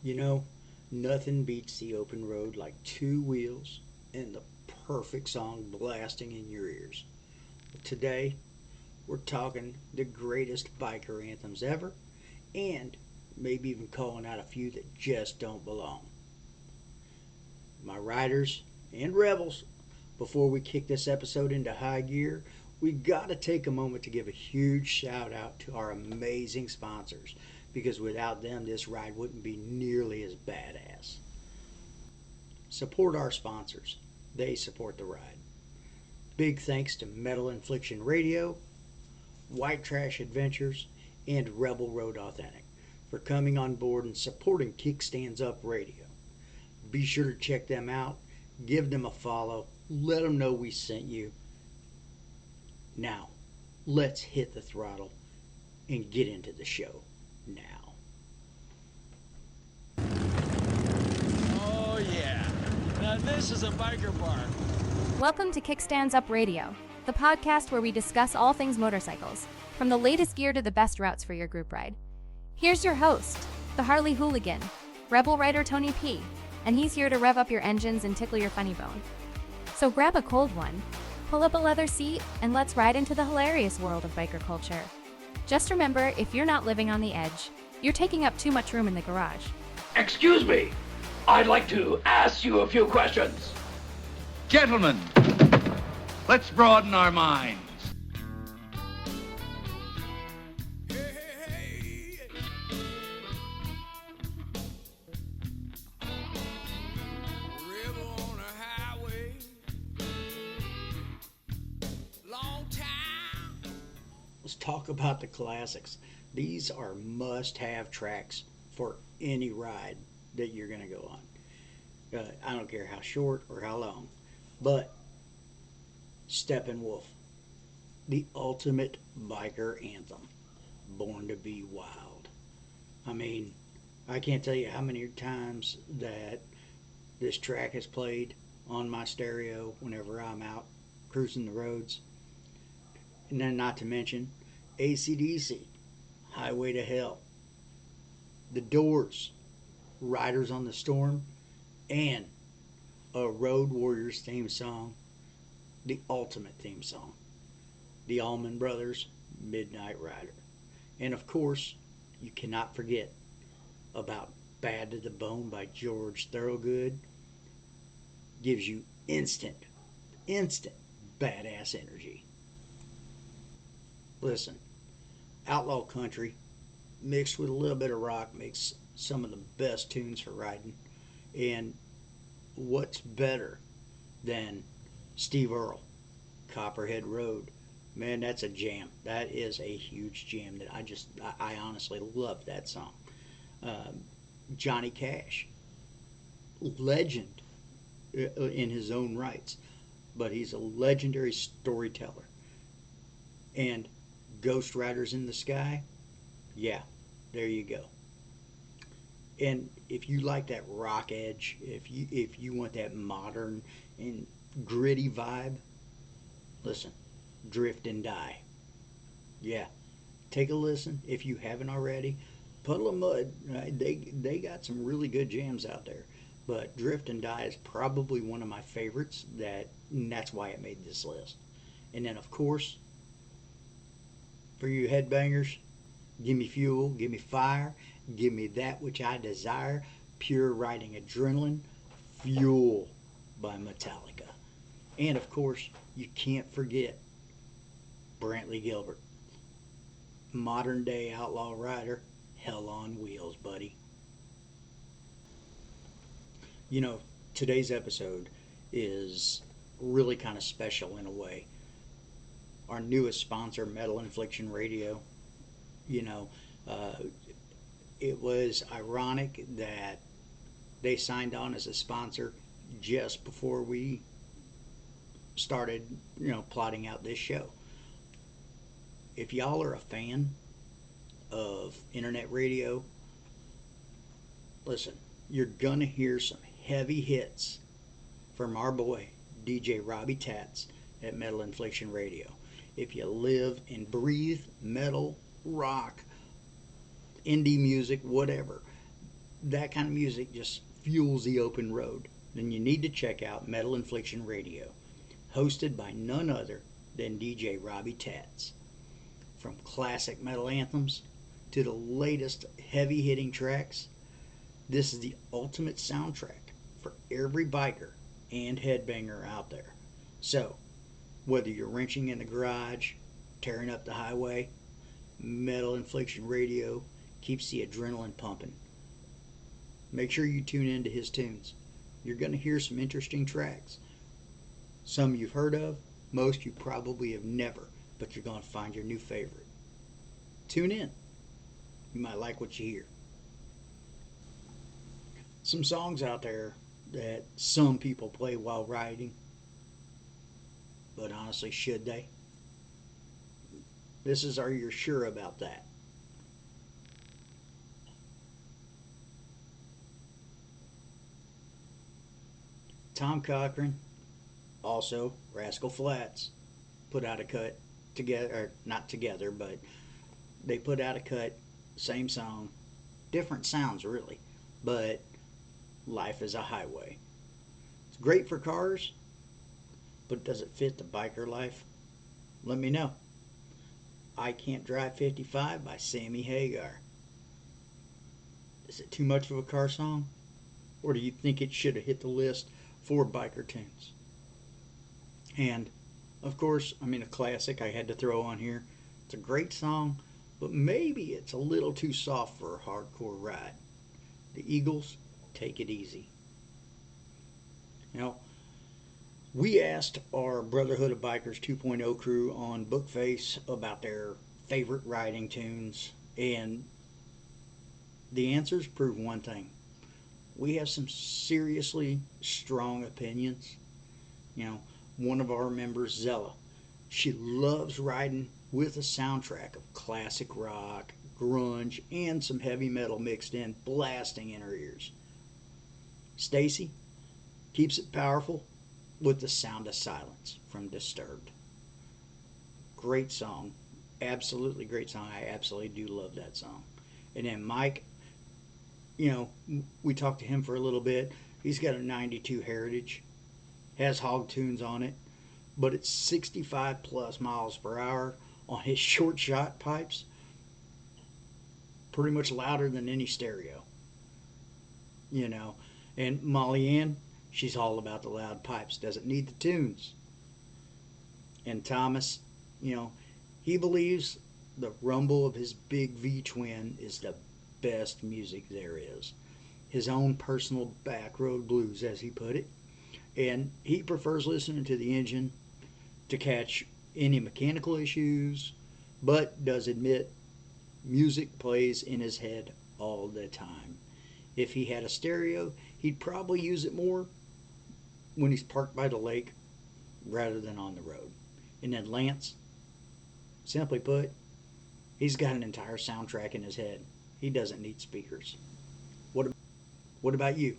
You know, nothing beats the open road like two wheels and the perfect song blasting in your ears. Today, we're talking the greatest biker anthems ever and maybe even calling out a few that just don't belong. My riders and rebels, before we kick this episode into high gear, we gotta take a moment to give a huge shout out to our amazing sponsors because without them, this ride wouldn't be nearly as badass. Support our sponsors, they support the ride. Big thanks to Metal Infliction Radio, White Trash Adventures, and Rebel Road Authentic for coming on board and supporting Kickstands Up Radio. Be sure to check them out, give them a follow, let them know we sent you. Now, let's hit the throttle and get into the show now. Oh yeah, now this is a biker bar. Welcome to Kickstands Up Radio, the podcast where we discuss all things motorcycles, from the latest gear to the best routes for your group ride. Here's your host, the Harley hooligan, Rebel Rider Tony P, and he's here to rev up your engines and tickle your funny bone. So grab a cold one, pull up a leather seat, and let's ride into the hilarious world of biker culture. Just remember, if you're not living on the edge, you're taking up too much room in the garage. Excuse me, I'd like to ask you a few questions. Gentlemen, let's broaden our minds. Let's talk about the classics. These are must-have tracks for any ride that you're going to go on. I don't care how short or how long. But Steppenwolf, the ultimate biker anthem, Born to Be Wild. I mean, I can't tell you how many times that this track is played on my stereo whenever I'm out cruising the roads. And then not to mention AC/DC, Highway to Hell, The Doors, Riders on the Storm, and a Road Warriors theme song, the ultimate theme song, the Allman Brothers, Midnight Rider. And of course, you cannot forget about Bad to the Bone by George Thorogood. Gives you instant badass energy. Listen, outlaw country mixed with a little bit of rock makes some of the best tunes for riding. And what's better than Steve Earle, Copperhead Road? Man, that's a jam. That is a huge jam that I honestly love that song. Johnny Cash, legend in his own rights, but he's a legendary storyteller. And Ghost Riders in the Sky, yeah, there you go. And if you like that rock edge, if you want that modern and gritty vibe, listen, Drift and Die. Yeah, take a listen if you haven't already. Puddle of Mud, right? They got some really good jams out there, but Drift and Die is probably one of my favorites. That's why it made this list. And then of course, for you headbangers, give me fuel, give me fire, give me that which I desire, pure riding adrenaline, Fuel by Metallica. And of course, you can't forget Brantley Gilbert, modern day outlaw rider, Hell on Wheels, buddy. You know, today's episode is really kind of special in a way. Our newest sponsor, Metal Infliction Radio, it was ironic that they signed on as a sponsor just before we started, plotting out this show. If y'all are a fan of internet radio, listen, you're gonna hear some heavy hits from our boy DJ Robbie Tats at Metal Infliction Radio. If you live and breathe metal, rock, indie music, whatever, that kind of music just fuels the open road, then you need to check out Metal Infliction Radio, hosted by none other than DJ Robbie Tats. From classic metal anthems to the latest heavy hitting tracks, this is the ultimate soundtrack for every biker and headbanger out there. So, whether you're wrenching in the garage, tearing up the highway, Metal Infliction Radio keeps the adrenaline pumping. Make sure you tune into his tunes. You're going to hear some interesting tracks. Some you've heard of, most you probably have never, but you're going to find your new favorite. Tune in. You might like what you hear. Some songs out there that some people play while riding, but honestly, should they? This is Are You Sure About That? Tom Cochran, also Rascal Flatts, put out a cut together, or not together, but they put out a cut, same song, different sounds really, but Life is a Highway. It's great for cars, but does it fit the biker life? Let me know. I Can't Drive 55 by Sammy Hagar. Is it too much of a car song? Or do you think it should have hit the list for biker tunes? And, of course, a classic I had to throw on here. It's a great song, but maybe it's a little too soft for a hardcore ride. The Eagles, Take It Easy. Now, we asked our Brotherhood of Bikers 2.0 crew on Bookface about their favorite riding tunes, and the answers prove one thing. We have some seriously strong opinions. One of our members, Zella, she loves riding with a soundtrack of classic rock, grunge, and some heavy metal mixed in, blasting in her ears. Stacy keeps it powerful with The Sound of Silence from Disturbed. Great song. Absolutely great song. I absolutely do love that song. And then Mike, we talked to him for a little bit. He's got a 92 Heritage. Has hog tunes on it. But it's 65 plus miles per hour on his short shot pipes. Pretty much louder than any stereo. And Molly Ann, she's all about the loud pipes, doesn't need the tunes. And Thomas, he believes the rumble of his big V-twin is the best music there is. His own personal backroad blues, as he put it. And he prefers listening to the engine to catch any mechanical issues, but does admit music plays in his head all the time. If he had a stereo, he'd probably use it more when he's parked by the lake rather than on the road. And then Lance, simply put, he's got an entire soundtrack in his head. He doesn't need speakers. What about you?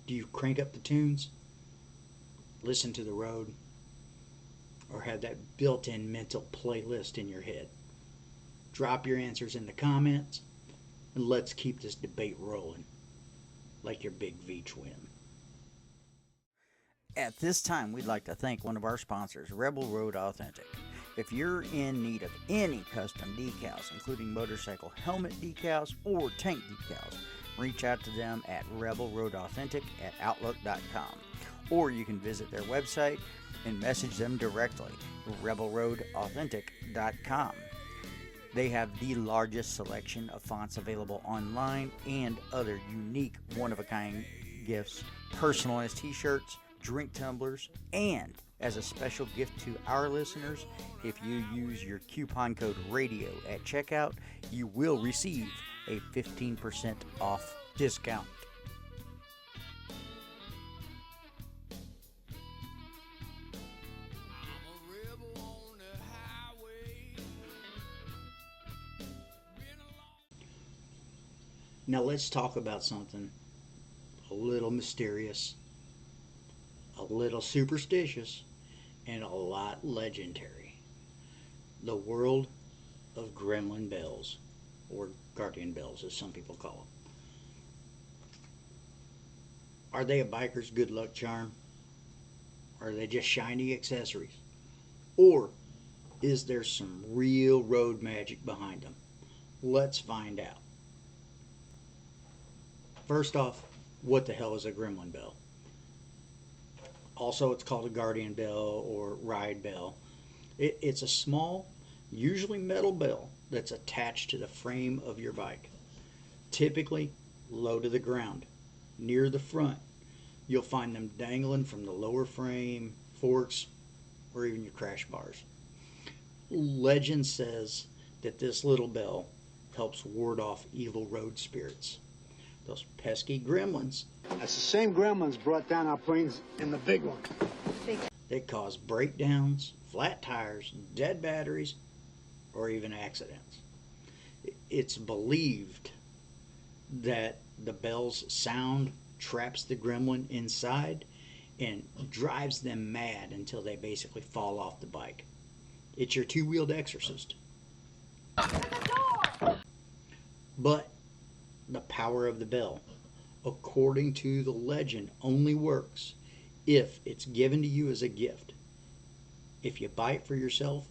Do you crank up the tunes, listen to the road, or have that built-in mental playlist in your head? Drop your answers in the comments, and let's keep this debate rolling like your big V-twin. At this time, we'd like to thank one of our sponsors, Rebel Road Authentic. If you're in need of any custom decals, including motorcycle helmet decals or tank decals, reach out to them at rebelroadauthentic@outlook.com. Or you can visit their website and message them directly, rebelroadauthentic.com. They have the largest selection of fonts available online and other unique one-of-a-kind gifts, personalized t-shirts, drink tumblers, and as a special gift to our listeners, if you use your coupon code RADIO at checkout, you will receive a 15% off discount. Now let's talk about something a little mysterious, a little superstitious, and a lot legendary. The world of Gremlin bells, or guardian bells as some people call them. Are they a biker's good luck charm? Are they just shiny accessories? Or is there some real road magic behind them? Let's find out. First off, what the hell is a gremlin bell? Also, it's called a guardian bell or ride bell. It's a small, usually metal bell that's attached to the frame of your bike, typically low to the ground. Near the front, you'll find them dangling from the lower frame, forks, or even your crash bars. Legend says that this little bell helps ward off evil road spirits, those pesky gremlins. That's the same gremlins brought down our planes in the big one. They cause breakdowns, flat tires, dead batteries, or even accidents. It's believed that the bell's sound traps the gremlin inside and drives them mad until they basically fall off the bike. It's your two-wheeled exorcist. But the power of the bell, according to the legend, only works if it's given to you as a gift. If you buy it for yourself,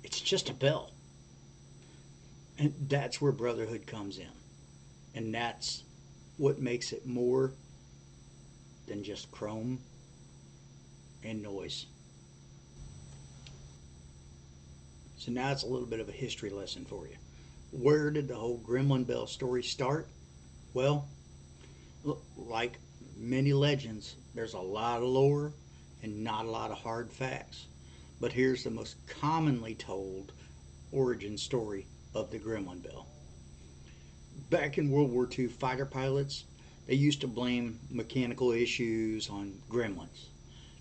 it's just a bell. And that's where brotherhood comes in. And that's what makes it more than just chrome and noise. So now it's a little bit of a history lesson for you. Where did the whole Gremlin Bell story start? Well, like many legends, there's a lot of lore and not a lot of hard facts. But here's the most commonly told origin story of the Gremlin Bell. Back in World War II, fighter pilots, they used to blame mechanical issues on gremlins,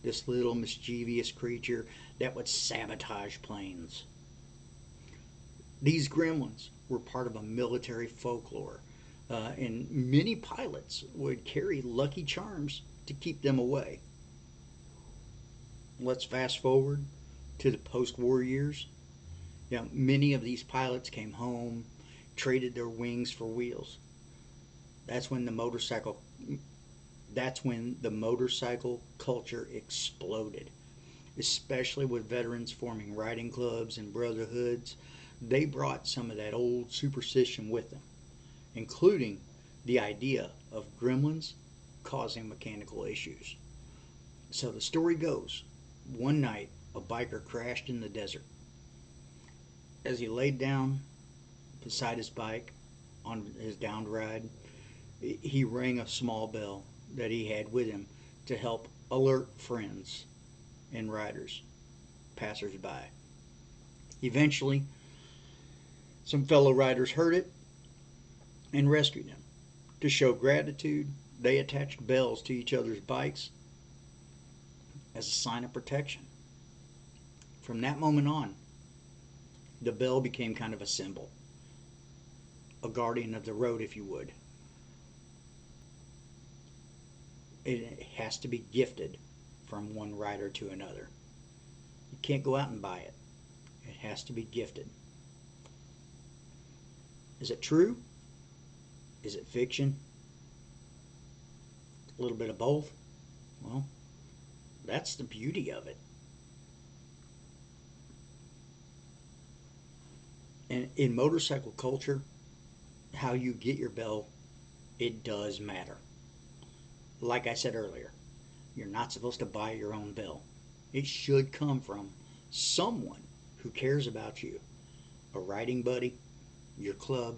this little mischievous creature that would sabotage planes. These gremlins were part of a military folklore, and many pilots would carry lucky charms to keep them away. Let's fast forward to the post-war years. Many of these pilots came home, traded their wings for wheels. That's when the motorcycle culture exploded, especially with veterans forming riding clubs and brotherhoods. They brought some of that old superstition with them, including the idea of gremlins causing mechanical issues. So the story goes, one night a biker crashed in the desert. As he laid down beside his bike on his downed ride, he rang a small bell that he had with him to help alert friends and riders, passers-by. Eventually, some fellow riders heard it and rescued him. To show gratitude, they attached bells to each other's bikes as a sign of protection. From that moment on, the bell became kind of a symbol, a guardian of the road, if you would. It has to be gifted from one rider to another. You can't go out and buy it. It has to be gifted. Is it true? Is it fiction? A little bit of both? Well, that's the beauty of it. And in motorcycle culture, how you get your bell, it does matter. Like I said earlier, you're not supposed to buy your own bell. It should come from someone who cares about you. A riding buddy, your club,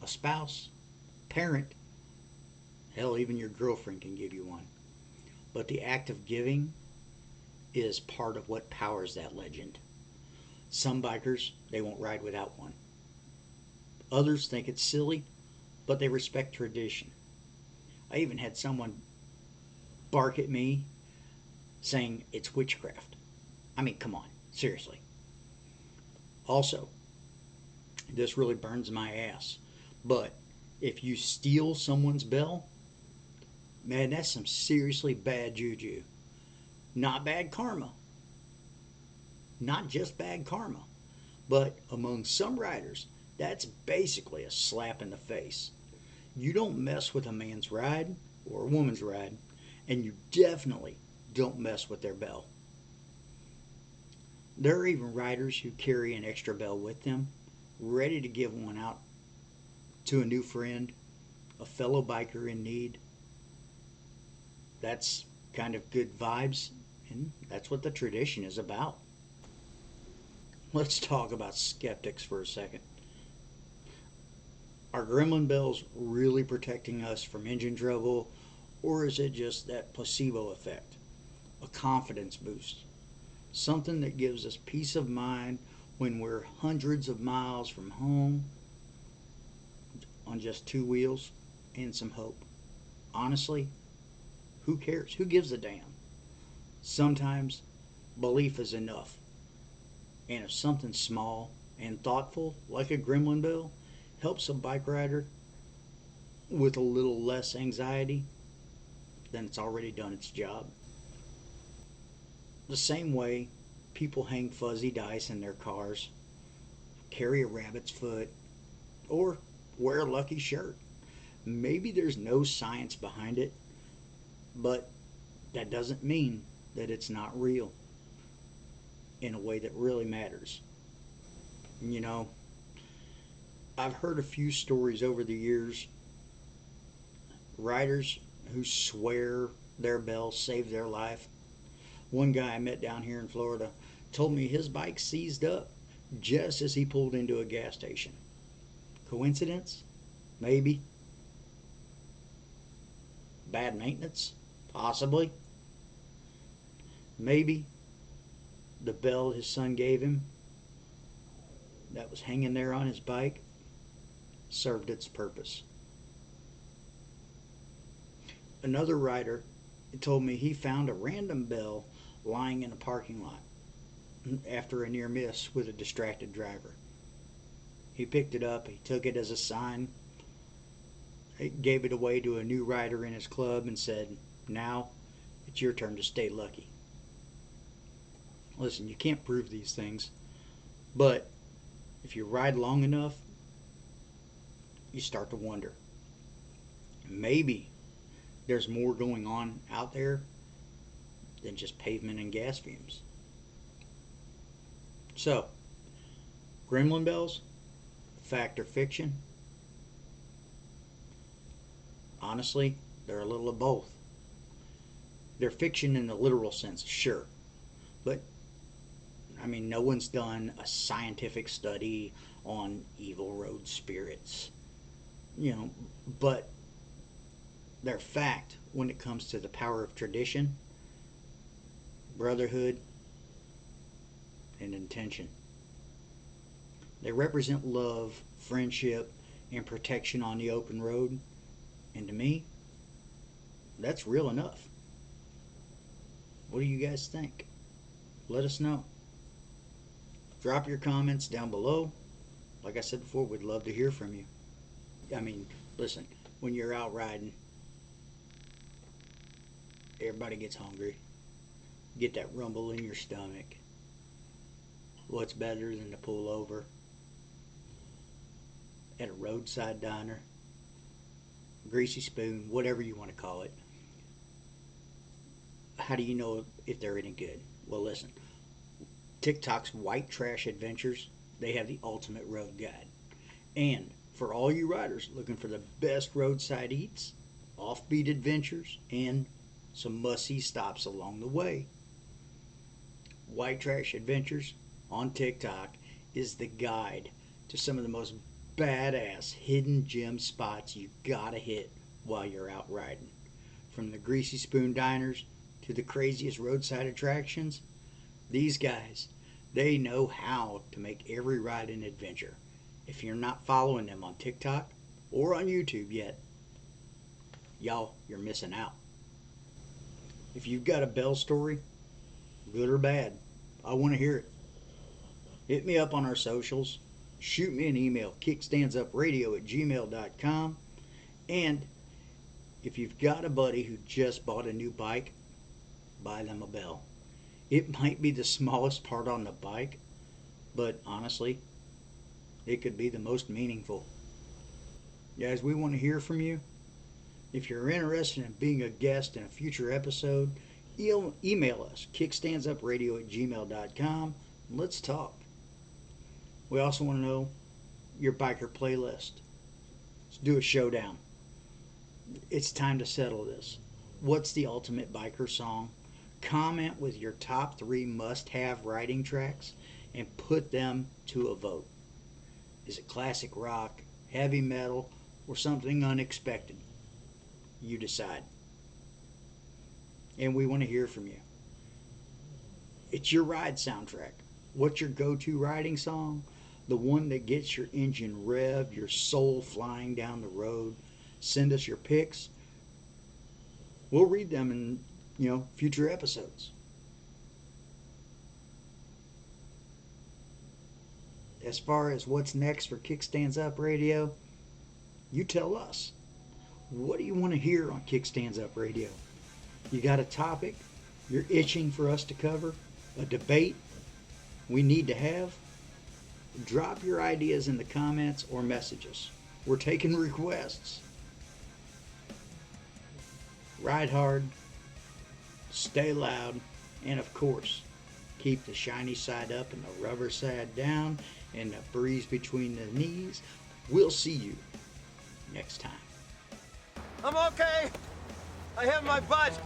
a spouse, parent, hell, even your girlfriend can give you one. But the act of giving is part of what powers that legend. Some bikers, they won't ride without one. Others think it's silly, but they respect tradition. I even had someone bark at me saying it's witchcraft. I mean, come on, seriously. Also, this really burns my ass, but if you steal someone's bell, man, that's some seriously bad juju. Not bad karma. Not just bad karma, but among some riders, that's basically a slap in the face. You don't mess with a man's ride or a woman's ride, and you definitely don't mess with their bell. There are even riders who carry an extra bell with them, ready to give one out to a new friend, a fellow biker in need. That's kind of good vibes, and that's what the tradition is about. Let's talk about skeptics for a second. Are Gremlin bells really protecting us from engine trouble, or is it just that placebo effect? A confidence boost. Something that gives us peace of mind when we're hundreds of miles from home on just two wheels and some hope. Honestly, who cares? Who gives a damn? Sometimes belief is enough. And if something small and thoughtful, like a Gremlin bell, helps a bike rider with a little less anxiety, then it's already done its job. The same way people hang fuzzy dice in their cars, carry a rabbit's foot, or wear a lucky shirt. Maybe there's no science behind it, but that doesn't mean that it's not real in a way that really matters. You know, I've heard a few stories over the years, riders who swear their bell saved their life. One guy I met down here in Florida told me his bike seized up just as he pulled into a gas station. Coincidence? Maybe. Bad maintenance? Possibly. Maybe the bell his son gave him that was hanging there on his bike served its purpose. Another rider told me he found a random bell lying in a parking lot after a near miss with a distracted driver. He picked it up, he took it as a sign, he gave it away to a new rider in his club and said, "Now it's your turn to stay lucky." Listen, you can't prove these things, but if you ride long enough, you start to wonder. Maybe there's more going on out there than just pavement and gas fumes. So, Gremlin bells, fact or fiction? Honestly, they're a little of both. They're fiction in the literal sense, sure. But, I mean, no one's done a scientific study on evil road spirits. But they're fact when it comes to the power of tradition, brotherhood, and intention. They represent love, friendship, and protection on the open road. And to me, that's real enough. What do you guys think? Let us know. Drop your comments down below. Like I said before, we'd love to hear from you. I mean, listen, when you're out riding, everybody gets hungry. Get that rumble in your stomach. What's better than to pull over at a roadside diner, greasy spoon, whatever you want to call it? How do you know if they're any good? Well, listen, TikTok's White Trash Adventures, they have the ultimate road guide. And for all you riders looking for the best roadside eats, offbeat adventures, and some must-see stops along the way, White Trash Adventures on TikTok is the guide to some of the most badass hidden gem spots you gotta hit while you're out riding. From the greasy spoon diners to the craziest roadside attractions, these guys, they know how to make every ride an adventure. If you're not following them on TikTok or on YouTube yet, y'all, you're missing out. If you've got a bell story, good or bad, I want to hear it. Hit me up on our socials. Shoot me an email, kickstandsupradio@gmail.com. And if you've got a buddy who just bought a new bike, buy them a bell. It might be the smallest part on the bike, but honestly, it could be the most meaningful. Guys, we want to hear from you. If you're interested in being a guest in a future episode, email us, kickstandsupradio@gmail.com, and let's talk. We also want to know your biker playlist. Let's do a showdown. It's time to settle this. What's the ultimate biker song? Comment with your top 3 must-have riding tracks and put them to a vote. Is it classic rock, heavy metal, or something unexpected? You decide. And we want to hear from you. It's your ride soundtrack. What's your go-to riding song? The one that gets your engine revved, your soul flying down the road. Send us your pics. We'll read them in, future episodes. As far as what's next for Kickstands Up Radio, you tell us. What do you want to hear on Kickstands Up Radio? You got a topic you're itching for us to cover? A debate we need to have? Drop your ideas in the comments or messages. We're taking requests. Ride hard, stay loud, and of course, keep the shiny side up and the rubber side down and the breeze between the knees. We'll see you next time. I'm okay. I have my butt.